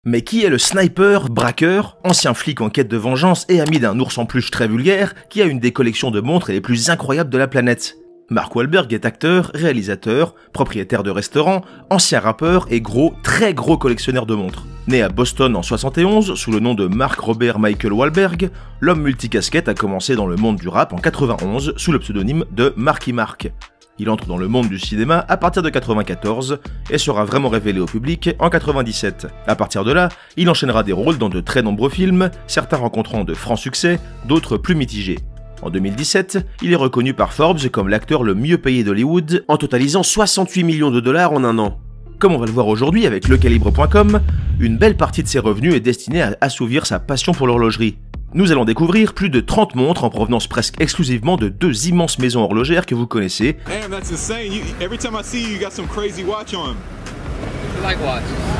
Mais qui est le sniper, braqueur, ancien flic en quête de vengeance et ami d'un ours en peluche très vulgaire qui a une des collections de montres les plus incroyables de la planète? Mark Wahlberg est acteur, réalisateur, propriétaire de restaurant, ancien rappeur et très gros collectionneur de montres. Né à Boston en 71 sous le nom de Mark Robert Michael Wahlberg, l'homme multicasquette a commencé dans le monde du rap en 91 sous le pseudonyme de Marky Mark. Il entre dans le monde du cinéma à partir de 94 et sera vraiment révélé au public en 97. À partir de là, il enchaînera des rôles dans de très nombreux films, certains rencontrant de francs succès, d'autres plus mitigés. En 2017, il est reconnu par Forbes comme l'acteur le mieux payé d'Hollywood en totalisant 68 millions de dollars en un an. Comme on va le voir aujourd'hui avec lecalibre.com, une belle partie de ses revenus est destinée à assouvir sa passion pour l'horlogerie. Nous allons découvrir plus de 30 montres en provenance presque exclusivement de deux immenses maisons horlogères que vous connaissez.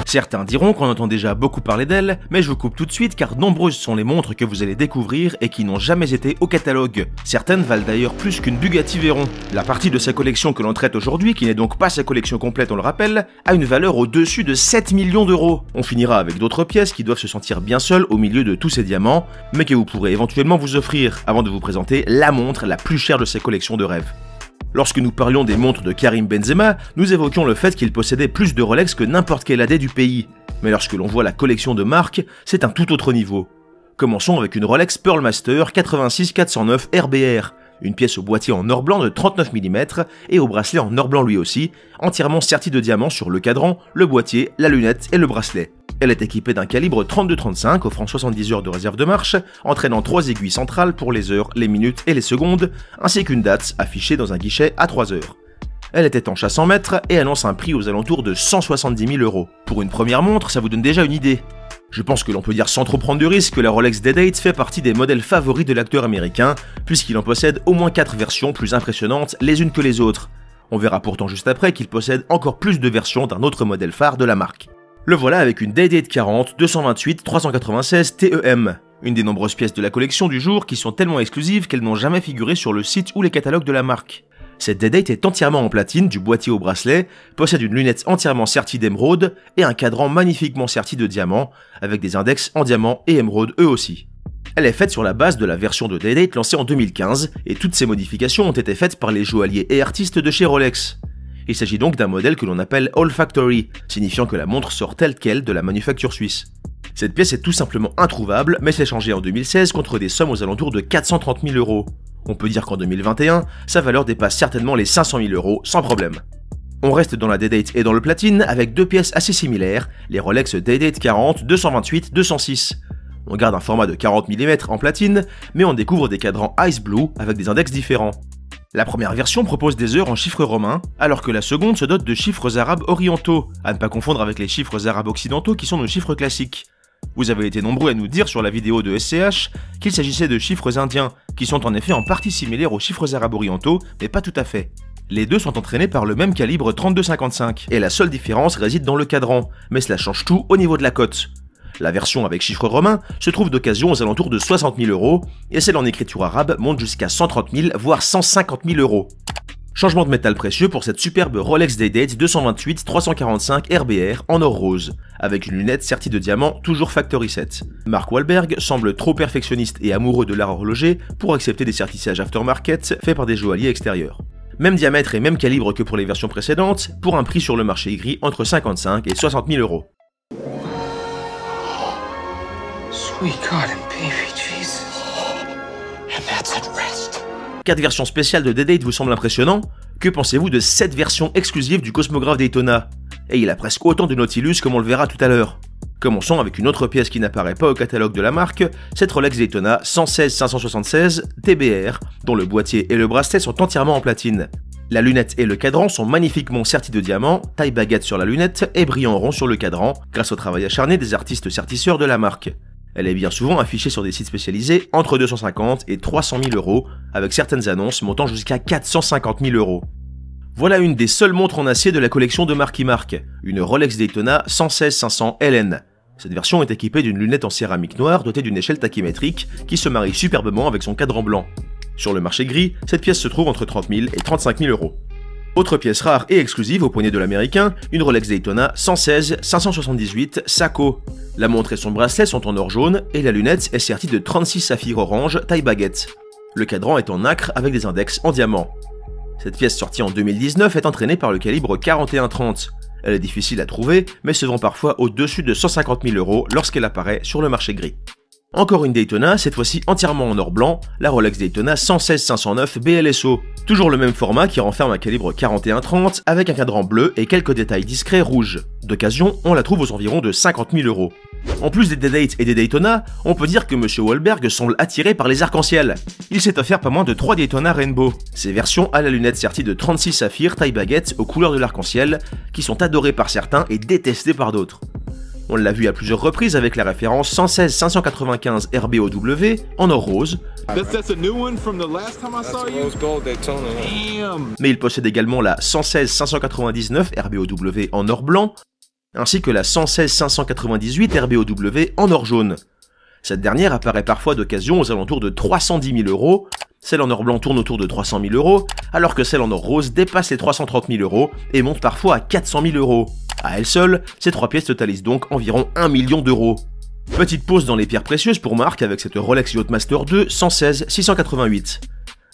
Certains diront qu'on entend déjà beaucoup parler d'elles, mais je vous coupe tout de suite car nombreuses sont les montres que vous allez découvrir et qui n'ont jamais été au catalogue. Certaines valent d'ailleurs plus qu'une Bugatti Veyron. La partie de sa collection que l'on traite aujourd'hui, qui n'est donc pas sa collection complète on le rappelle, a une valeur au-dessus de 7 millions d'euros. On finira avec d'autres pièces qui doivent se sentir bien seules au milieu de tous ces diamants, mais que vous pourrez éventuellement vous offrir avant de vous présenter la montre la plus chère de ses collections de rêve. Lorsque nous parlions des montres de Karim Benzema, nous évoquions le fait qu'il possédait plus de Rolex que n'importe quel AD du pays. Mais lorsque l'on voit la collection de Mark, c'est un tout autre niveau. Commençons avec une Rolex Pearl Master 86409 RBR, une pièce au boîtier en or blanc de 39 mm et au bracelet en or blanc lui aussi, entièrement serti de diamants sur le cadran, le boîtier, la lunette et le bracelet. Elle est équipée d'un calibre 32-35 offrant 70 heures de réserve de marche, entraînant 3 aiguilles centrales pour les heures, les minutes et les secondes, ainsi qu'une date affichée dans un guichet à 3 heures. Elle est étanche à 100 mètres et annonce un prix aux alentours de 170 000 €. Pour une première montre, ça vous donne déjà une idée. Je pense que l'on peut dire sans trop prendre de risque que la Rolex Day-Date fait partie des modèles favoris de l'acteur américain, puisqu'il en possède au moins 4 versions plus impressionnantes les unes que les autres. On verra pourtant juste après qu'il possède encore plus de versions d'un autre modèle phare de la marque. Le voilà avec une Day-Date 40 228 396 TEM, une des nombreuses pièces de la collection du jour qui sont tellement exclusives qu'elles n'ont jamais figuré sur le site ou les catalogues de la marque. Cette Day-Date est entièrement en platine, du boîtier au bracelet, possède une lunette entièrement sertie d'émeraude et un cadran magnifiquement serti de diamants, avec des index en diamant et émeraude eux aussi. Elle est faite sur la base de la version de Day-Date lancée en 2015, et toutes ces modifications ont été faites par les joailliers et artistes de chez Rolex. Il s'agit donc d'un modèle que l'on appelle All Factory, signifiant que la montre sort telle quelle de la manufacture suisse. Cette pièce est tout simplement introuvable, mais s'est changée en 2016 contre des sommes aux alentours de 430 000 €. On peut dire qu'en 2021, sa valeur dépasse certainement les 500 000 € sans problème. On reste dans la Day-Date et dans le platine avec deux pièces assez similaires, les Rolex Day-Date 40 228 206. On garde un format de 40 mm en platine, mais on découvre des cadrans Ice Blue avec des index différents. La première version propose des heures en chiffres romains, alors que la seconde se dote de chiffres arabes orientaux, à ne pas confondre avec les chiffres arabes occidentaux qui sont nos chiffres classiques. Vous avez été nombreux à nous dire sur la vidéo de SCH qu'il s'agissait de chiffres indiens, qui sont en effet en partie similaires aux chiffres arabes orientaux, mais pas tout à fait. Les deux sont entraînés par le même calibre 32-55, et la seule différence réside dans le cadran, mais cela change tout au niveau de la cote. La version avec chiffres romains se trouve d'occasion aux alentours de 60 000 €, et celle en écriture arabe monte jusqu'à 130 000 voire 150 000 €. Changement de métal précieux pour cette superbe Rolex Day-Date 228 345 RBR en or rose, avec une lunette sertie de diamants toujours Factory 7. Mark Wahlberg semble trop perfectionniste et amoureux de l'art horloger pour accepter des sertissages aftermarket faits par des joailliers extérieurs. Même diamètre et même calibre que pour les versions précédentes, pour un prix sur le marché gris entre 55 et 60 000 €. Sweet God and baby Jesus. And that's at rest. 4 versions spéciales de Day-Date vous semblent impressionnants? Que pensez-vous de 7 versions exclusives du Cosmographe Daytona? Et il a presque autant de Nautilus comme on le verra tout à l'heure. Commençons avec une autre pièce qui n'apparaît pas au catalogue de la marque, cette Rolex Daytona 116 576 TBR, dont le boîtier et le bracelet sont entièrement en platine. La lunette et le cadran sont magnifiquement sertis de diamants, taille baguette sur la lunette et brillant rond sur le cadran, grâce au travail acharné des artistes sertisseurs de la marque. Elle est bien souvent affichée sur des sites spécialisés entre 250 et 300 000 €, avec certaines annonces montant jusqu'à 450 000 €. Voilà une des seules montres en acier de la collection de Marky Mark, une Rolex Daytona 116 500 LN. Cette version est équipée d'une lunette en céramique noire dotée d'une échelle tachymétrique qui se marie superbement avec son cadran blanc. Sur le marché gris, cette pièce se trouve entre 30 000 et 35 000 €. Autre pièce rare et exclusive au poignet de l'américain, une Rolex Daytona 116-578 Sako. La montre et son bracelet sont en or jaune et la lunette est sertie de 36 saphirs orange taille baguette. Le cadran est en nacre avec des index en diamant. Cette pièce sortie en 2019 est entraînée par le calibre 41-30. Elle est difficile à trouver, mais se vend parfois au-dessus de 150 000 € lorsqu'elle apparaît sur le marché gris. Encore une Daytona, cette fois-ci entièrement en or blanc, la Rolex Daytona 116-509 BLSO. Toujours le même format qui renferme un calibre 41-30 avec un cadran bleu et quelques détails discrets rouges. D'occasion, on la trouve aux environs de 50 000 €. En plus des Day-Date et des Daytona, on peut dire que M. Wahlberg semble attiré par les arcs-en-ciel. Il s'est offert pas moins de 3 Daytona Rainbow. Ces versions à la lunette sertie de 36 saphirs taille baguette aux couleurs de l'arc-en-ciel, qui sont adorées par certains et détestées par d'autres. On l'a vu à plusieurs reprises avec la référence 116-595 RBOW en or rose. Mais il possède également la 116-599 RBOW en or blanc, ainsi que la 116-598 RBOW en or jaune. Cette dernière apparaît parfois d'occasion aux alentours de 310 000 €, celle en or blanc tourne autour de 300 000 €, alors que celle en or rose dépasse les 330 000 € et monte parfois à 400 000 €. À elles seules, ces 3 pièces totalisent donc environ 1 million d'euros. Petite pause dans les pierres précieuses pour Marc avec cette Rolex Yachtmaster 2 116-688.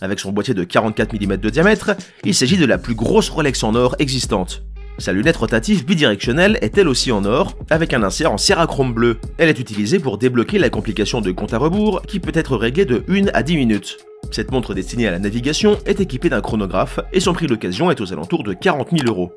Avec son boîtier de 44 mm de diamètre, il s'agit de la plus grosse Rolex en or existante. Sa lunette rotative bidirectionnelle est elle aussi en or, avec un insert en cérachrome bleu. Elle est utilisée pour débloquer la complication de compte à rebours qui peut être réglée de 1 à 10 minutes. Cette montre destinée à la navigation est équipée d'un chronographe et son prix d'occasion est aux alentours de 40 000 €.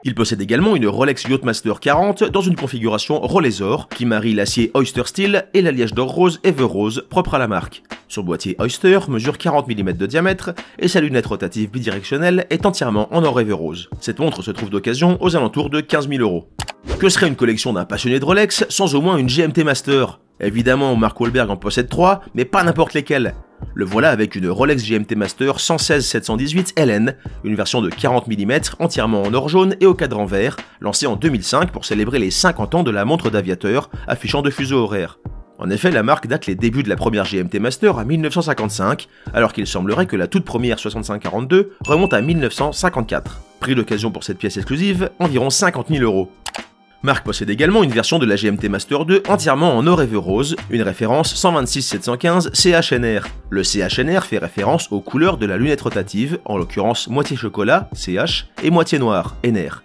Il possède également une Rolex Yachtmaster 40 dans une configuration Rolex Or qui marie l'acier Oyster Steel et l'alliage d'or rose Ever Rose propre à la marque. Son boîtier Oyster mesure 40 mm de diamètre et sa lunette rotative bidirectionnelle est entièrement en or Ever Rose. Cette montre se trouve d'occasion aux alentours de 15 000 €. Que serait une collection d'un passionné de Rolex sans au moins une GMT Master? Évidemment, Mark Wahlberg en possède 3, mais pas n'importe lesquelles. Le voilà avec une Rolex GMT Master 116-718 LN, une version de 40 mm entièrement en or jaune et au cadran vert, lancée en 2005 pour célébrer les 50 ans de la montre d'aviateur, affichant 2 fuseaux horaires. En effet, la marque date les débuts de la première GMT Master à 1955, alors qu'il semblerait que la toute première 6542 remonte à 1954. Prix d'occasion pour cette pièce exclusive, environ 50 000 €. Marc possède également une version de la GMT Master 2 entièrement en or Ever Rose, une référence 126-715 CHNR. Le CHNR fait référence aux couleurs de la lunette rotative, en l'occurrence moitié chocolat, CH, et moitié noir, NR.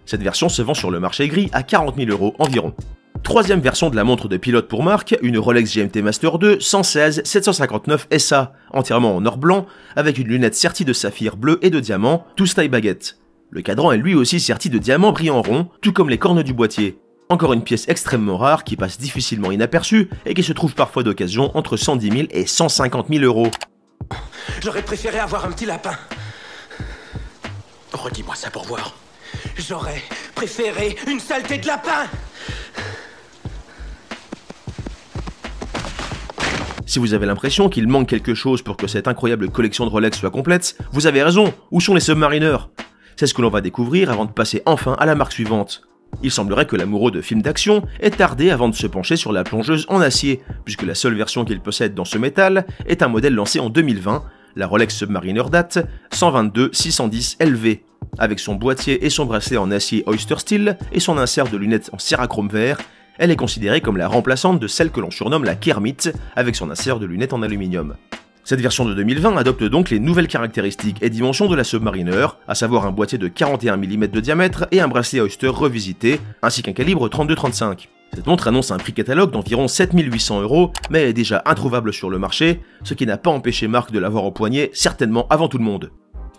Cette version se vend sur le marché gris à 40 000 € environ. Troisième version de la montre de pilote pour Marc, une Rolex GMT Master 2 116-759 SA, entièrement en or blanc, avec une lunette sertie de saphir bleu et de diamant, tous taille baguette. Le cadran est lui aussi serti de diamants brillants ronds, tout comme les cornes du boîtier. Encore une pièce extrêmement rare qui passe difficilement inaperçue et qui se trouve parfois d'occasion entre 110 000 et 150 000 €. J'aurais préféré avoir un petit lapin. Redis-moi ça pour voir. J'aurais préféré une saleté de lapin. Si vous avez l'impression qu'il manque quelque chose pour que cette incroyable collection de Rolex soit complète, vous avez raison, où sont les Submariner? C'est ce que l'on va découvrir avant de passer enfin à la marque suivante. Il semblerait que l'amoureux de films d'action ait tardé avant de se pencher sur la plongeuse en acier, puisque la seule version qu'il possède dans ce métal est un modèle lancé en 2020, la Rolex Submariner date 122-610 LV. Avec son boîtier et son bracelet en acier Oyster Steel et son insert de lunettes en cérachrome vert, elle est considérée comme la remplaçante de celle que l'on surnomme la Kermit, avec son insert de lunettes en aluminium. Cette version de 2020 adopte donc les nouvelles caractéristiques et dimensions de la Submariner, à savoir un boîtier de 41 mm de diamètre et un bracelet Oyster revisité, ainsi qu'un calibre 32-35. Cette montre annonce un prix catalogue d'environ 7 800 €, mais elle est déjà introuvable sur le marché, ce qui n'a pas empêché Marc de l'avoir au poignet, certainement avant tout le monde.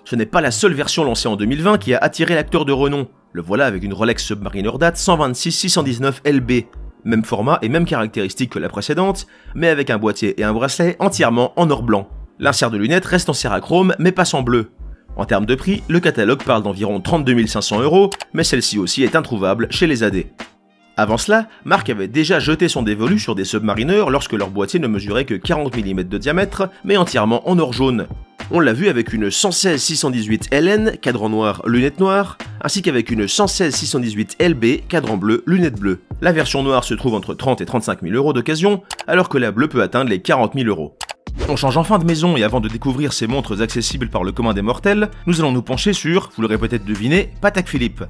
Ce n'est pas la seule version lancée en 2020 qui a attiré l'acteur de renom. Le voilà avec une Rolex Submariner date 126-619 LB. Même format et même caractéristiques que la précédente, mais avec un boîtier et un bracelet entièrement en or blanc. L'insert de lunettes reste en cérachrome, mais passe en bleu. En termes de prix, le catalogue parle d'environ 32 500 €, mais celle-ci aussi est introuvable chez les AD. Avant cela, Marc avait déjà jeté son dévolu sur des Submariner lorsque leur boîtier ne mesurait que 40 mm de diamètre, mais entièrement en or jaune. On l'a vu avec une 116-618 LN, cadran noir, lunettes noires, ainsi qu'avec une 116-618 LB, cadran bleu, lunettes bleues. La version noire se trouve entre 30 et 35 000 € d'occasion, alors que la bleue peut atteindre les 40 000 €. On change enfin de maison et avant de découvrir ces montres accessibles par le commun des mortels, nous allons nous pencher sur, vous l'aurez peut-être deviné, Patek Philippe.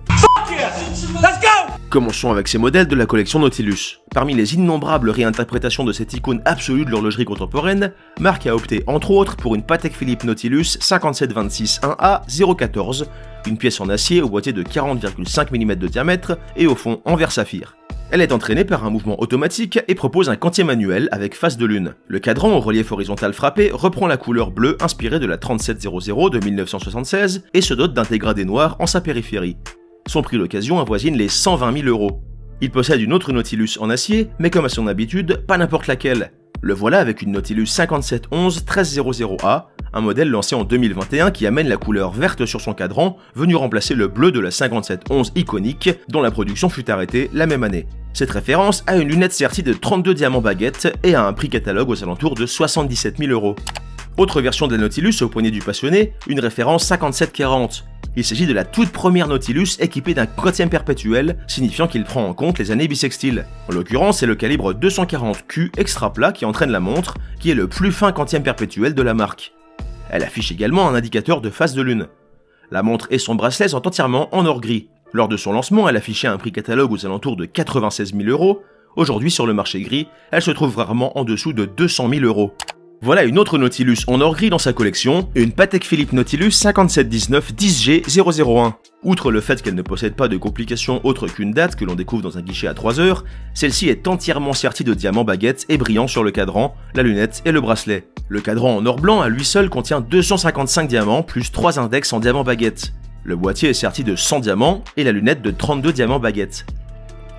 Commençons avec ces modèles de la collection Nautilus. Parmi les innombrables réinterprétations de cette icône absolue de l'horlogerie contemporaine, Marc a opté entre autres pour une Patek Philippe Nautilus 5726 1A 014, une pièce en acier au boîtier de 40,5 mm de diamètre et au fond en verre saphir. Elle est entraînée par un mouvement automatique et propose un quantier manuel avec face de lune. Le cadran au relief horizontal frappé reprend la couleur bleue inspirée de la 3700 de 1976 et se dote d'un dégradé noir en sa périphérie. Son prix d'occasion avoisine les 120 000 €. Il possède une autre Nautilus en acier, mais comme à son habitude, pas n'importe laquelle. Le voilà avec une Nautilus 5711 1300A, un modèle lancé en 2021 qui amène la couleur verte sur son cadran, venu remplacer le bleu de la 5711 iconique, dont la production fut arrêtée la même année. Cette référence a une lunette sertie de 32 diamants baguettes et a un prix catalogue aux alentours de 77 000 €. Autre version de la Nautilus au poignet du passionné, une référence 5740. Il s'agit de la toute première Nautilus équipée d'un quantième perpétuel, signifiant qu'il prend en compte les années bissextiles. En l'occurrence, c'est le calibre 240Q extra plat qui entraîne la montre, qui est le plus fin quantième perpétuel de la marque. Elle affiche également un indicateur de phase de lune. La montre et son bracelet sont entièrement en or gris. Lors de son lancement, elle affichait un prix catalogue aux alentours de 96 000 €. Aujourd'hui, sur le marché gris, elle se trouve rarement en dessous de 200 000 €. Voilà une autre Nautilus en or gris dans sa collection, une Patek Philippe Nautilus 5719 10G001. Outre le fait qu'elle ne possède pas de complications autres qu'une date que l'on découvre dans un guichet à 3 heures, celle-ci est entièrement sertie de diamants baguettes et brillant sur le cadran, la lunette et le bracelet. Le cadran en or blanc à lui seul contient 255 diamants plus 3 index en diamants baguettes. Le boîtier est serti de 100 diamants et la lunette de 32 diamants baguettes.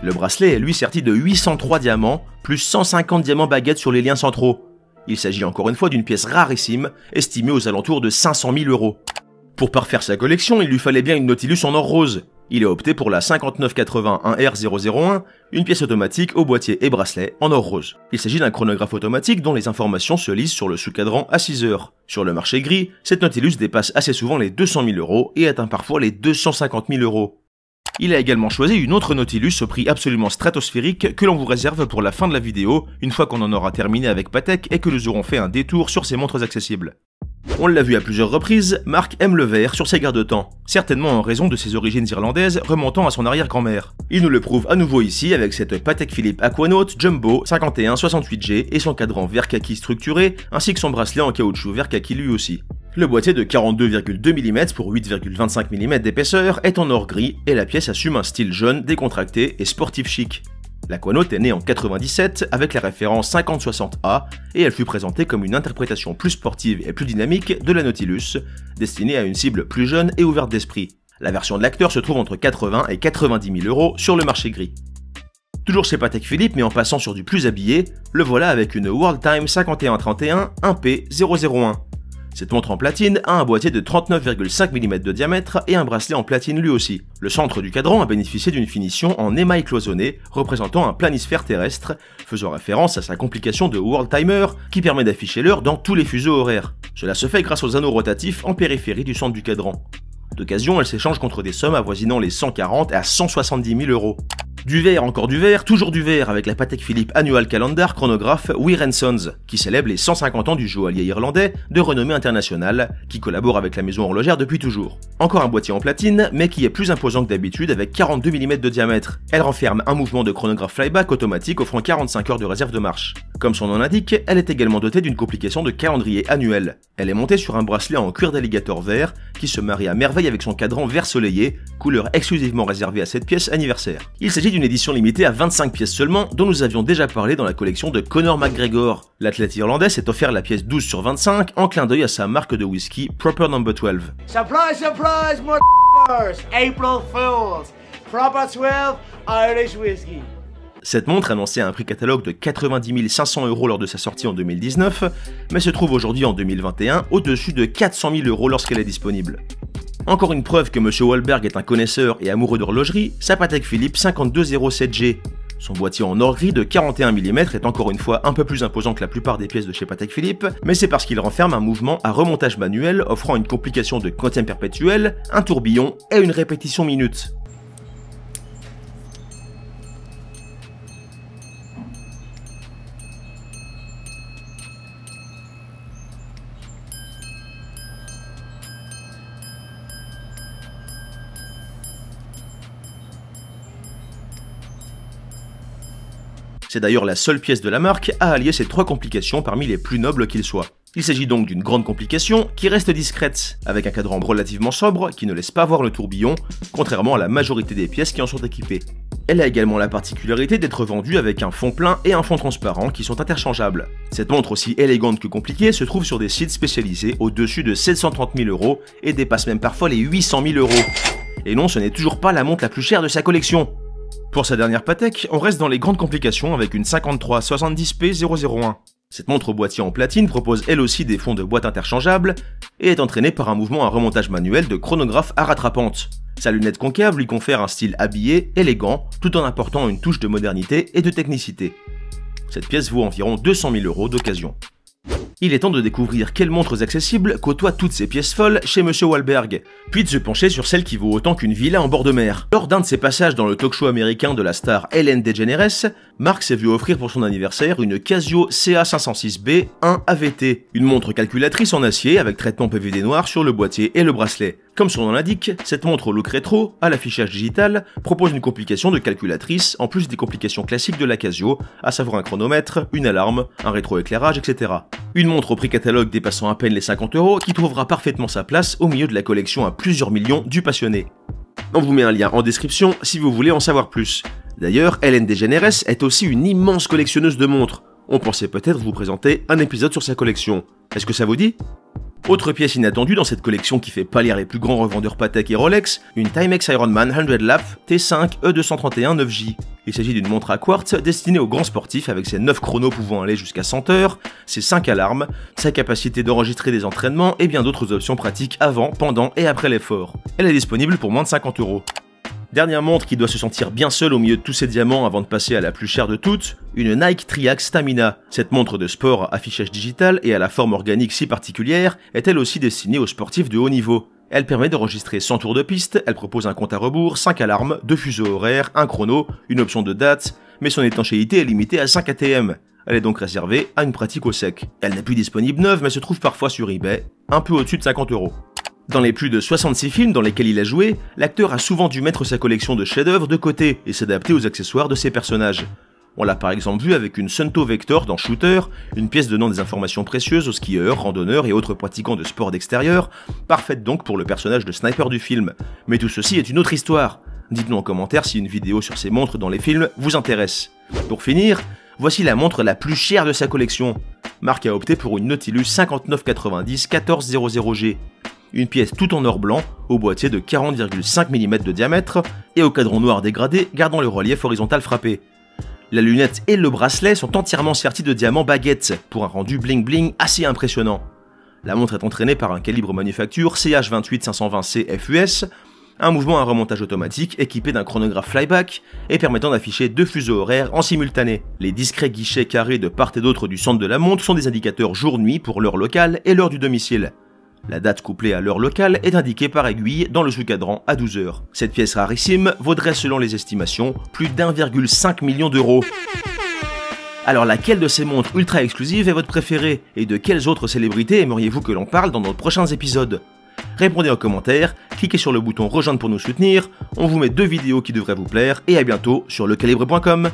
Le bracelet est lui serti de 803 diamants plus 150 diamants baguettes sur les liens centraux. Il s'agit encore une fois d'une pièce rarissime, estimée aux alentours de 500 000 €. Pour parfaire sa collection, il lui fallait bien une Nautilus en or rose. Il a opté pour la 5980 1R001, une pièce automatique au boîtier et bracelet en or rose. Il s'agit d'un chronographe automatique dont les informations se lisent sur le sous-cadran à 6 heures. Sur le marché gris, cette Nautilus dépasse assez souvent les 200 000 € et atteint parfois les 250 000 €. Il a également choisi une autre Nautilus au prix absolument stratosphérique que l'on vous réserve pour la fin de la vidéo, une fois qu'on en aura terminé avec Patek et que nous aurons fait un détour sur ses montres accessibles. On l'a vu à plusieurs reprises, Marc aime le vert sur ses garde-temps, certainement en raison de ses origines irlandaises remontant à son arrière-grand-mère. Il nous le prouve à nouveau ici avec cette Patek Philippe Aquanaut Jumbo 5168G et son cadran vert kaki structuré, ainsi que son bracelet en caoutchouc vert kaki lui aussi. Le boîtier de 42,2 mm pour 8,25 mm d'épaisseur est en or gris et la pièce assume un style jaune, décontracté et sportif chic. L'Aquanaut est née en 97 avec la référence 5060A et elle fut présentée comme une interprétation plus sportive et plus dynamique de la Nautilus, destinée à une cible plus jeune et ouverte d'esprit. La version de l'acteur se trouve entre 80 et 90 000 € sur le marché gris. Toujours chez Patek Philippe mais en passant sur du plus habillé, le voilà avec une World Time 5131 1P001. Cette montre en platine a un boîtier de 39,5 mm de diamètre et un bracelet en platine lui aussi. Le centre du cadran a bénéficié d'une finition en émail cloisonné représentant un planisphère terrestre, faisant référence à sa complication de World Timer qui permet d'afficher l'heure dans tous les fuseaux horaires. Cela se fait grâce aux anneaux rotatifs en périphérie du centre du cadran. D'occasion, elle s'échange contre des sommes avoisinant les 140 à 170 000 €. Du verre, encore du verre, toujours du verre avec la Patek Philippe Annual Calendar chronographe Weir & Sons, qui célèbre les 150 ans du joaillier irlandais de renommée internationale, qui collabore avec la maison horlogère depuis toujours. Encore un boîtier en platine, mais qui est plus imposant que d'habitude avec 42 mm de diamètre. Elle renferme un mouvement de chronographe flyback automatique offrant 45 heures de réserve de marche. Comme son nom l'indique, elle est également dotée d'une complication de calendrier annuel. Elle est montée sur un bracelet en cuir d'alligator vert, qui se marie à merveille avec son cadran vert soleillé, couleur exclusivement réservée à cette pièce anniversaire. Il s'agit d'une édition limitée à 25 pièces seulement, dont nous avions déjà parlé dans la collection de Conor McGregor. L'athlète irlandais s'est offert la pièce 12 sur 25 en clin d'œil à sa marque de whisky Proper No. 12. Surprise, surprise, motherfuckers! April Fools! Proper 12 Irish whiskey. Cette montre annonçait un prix catalogue de 90 500 € lors de sa sortie en 2019, mais se trouve aujourd'hui en 2021 au-dessus de 400 000 € lorsqu'elle est disponible. Encore une preuve que M. Wahlberg est un connaisseur et amoureux d'horlogerie, sa Patek Philippe 5207G. Son boîtier en or gris de 41 mm est encore une fois un peu plus imposant que la plupart des pièces de chez Patek Philippe, mais c'est parce qu'il renferme un mouvement à remontage manuel offrant une complication de quantième perpétuel, un tourbillon et une répétition minute. C'est d'ailleurs la seule pièce de la marque à allier ces 3 complications parmi les plus nobles qu'ils soient. Il s'agit donc d'une grande complication qui reste discrète, avec un cadran relativement sobre qui ne laisse pas voir le tourbillon, contrairement à la majorité des pièces qui en sont équipées. Elle a également la particularité d'être vendue avec un fond plein et un fond transparent qui sont interchangeables. Cette montre aussi élégante que compliquée se trouve sur des sites spécialisés au-dessus de 730 000 € et dépasse même parfois les 800 000 €. Et non, ce n'est toujours pas la montre la plus chère de sa collection. Pour sa dernière Patek, on reste dans les grandes complications avec une 5370P001. Cette montre au boîtier en platine propose elle aussi des fonds de boîte interchangeables et est entraînée par un mouvement à remontage manuel de chronographe à rattrapante. Sa lunette concave lui confère un style habillé, élégant, tout en apportant une touche de modernité et de technicité. Cette pièce vaut environ 200 000 € d'occasion. Il est temps de découvrir quelles montres accessibles côtoient toutes ces pièces folles chez Monsieur Wahlberg, puis de se pencher sur celle qui vaut autant qu'une villa en bord de mer. Lors d'un de ses passages dans le talk-show américain de la star Ellen DeGeneres, Mark s'est vu offrir pour son anniversaire une Casio CA506B 1 AVT, une montre calculatrice en acier avec traitement PVD noir sur le boîtier et le bracelet. Comme son nom l'indique, cette montre au look rétro, à l'affichage digital, propose une complication de calculatrice en plus des complications classiques de la Casio, à savoir un chronomètre, une alarme, un rétroéclairage, etc. Une montre au prix catalogue dépassant à peine les 50 € qui trouvera parfaitement sa place au milieu de la collection à plusieurs millions du passionné. On vous met un lien en description si vous voulez en savoir plus. D'ailleurs, Ellen DeGeneres est aussi une immense collectionneuse de montres. On pensait peut-être vous présenter un épisode sur sa collection. Est-ce que ça vous dit ? Autre pièce inattendue dans cette collection qui fait pâlir les plus grands revendeurs Patek et Rolex, une Timex Ironman 100 Lap T5 E231 9J. Il s'agit d'une montre à quartz destinée aux grands sportifs avec ses 9 chronos pouvant aller jusqu'à 100 heures, ses 5 alarmes, sa capacité d'enregistrer des entraînements et bien d'autres options pratiques avant, pendant et après l'effort. Elle est disponible pour moins de 50 €. Dernière montre qui doit se sentir bien seule au milieu de tous ces diamants avant de passer à la plus chère de toutes, une Nike Triax Stamina. Cette montre de sport à affichage digital et à la forme organique si particulière est elle aussi destinée aux sportifs de haut niveau. Elle permet d'enregistrer 100 tours de piste, elle propose un compte à rebours, 5 alarmes, 2 fuseaux horaires, un chrono, une option de date, mais son étanchéité est limitée à 5 ATM. Elle est donc réservée à une pratique au sec. Elle n'est plus disponible neuve mais se trouve parfois sur eBay, un peu au-dessus de 50 €. Dans les plus de 66 films dans lesquels il a joué, l'acteur a souvent dû mettre sa collection de chefs-d'œuvre de côté et s'adapter aux accessoires de ses personnages. On l'a par exemple vu avec une Sunto Vector dans Shooter, une pièce donnant des informations précieuses aux skieurs, randonneurs et autres pratiquants de sport d'extérieur, parfaite donc pour le personnage de sniper du film. Mais tout ceci est une autre histoire. Dites-nous en commentaire si une vidéo sur ces montres dans les films vous intéresse. Pour finir, voici la montre la plus chère de sa collection. Mark a opté pour une Nautilus 5990 1400G. Une pièce tout en or blanc, au boîtier de 40,5 mm de diamètre et au cadran noir dégradé gardant le relief horizontal frappé. La lunette et le bracelet sont entièrement sertis de diamants baguettes pour un rendu bling bling assez impressionnant. La montre est entraînée par un calibre manufacture CH28520C FUS, un mouvement à remontage automatique équipé d'un chronographe flyback et permettant d'afficher 2 fuseaux horaires en simultané. Les discrets guichets carrés de part et d'autre du centre de la montre sont des indicateurs jour-nuit pour l'heure locale et l'heure du domicile. La date couplée à l'heure locale est indiquée par aiguille dans le sous-cadran à 12 h. Cette pièce rarissime vaudrait selon les estimations plus d'1,5 million €. Alors laquelle de ces montres ultra exclusives est votre préférée et de quelles autres célébrités aimeriez-vous que l'on parle dans nos prochains épisodes? Répondez en commentaire, cliquez sur le bouton rejoindre pour nous soutenir, on vous met 2 vidéos qui devraient vous plaire et à bientôt sur lecalibre.com.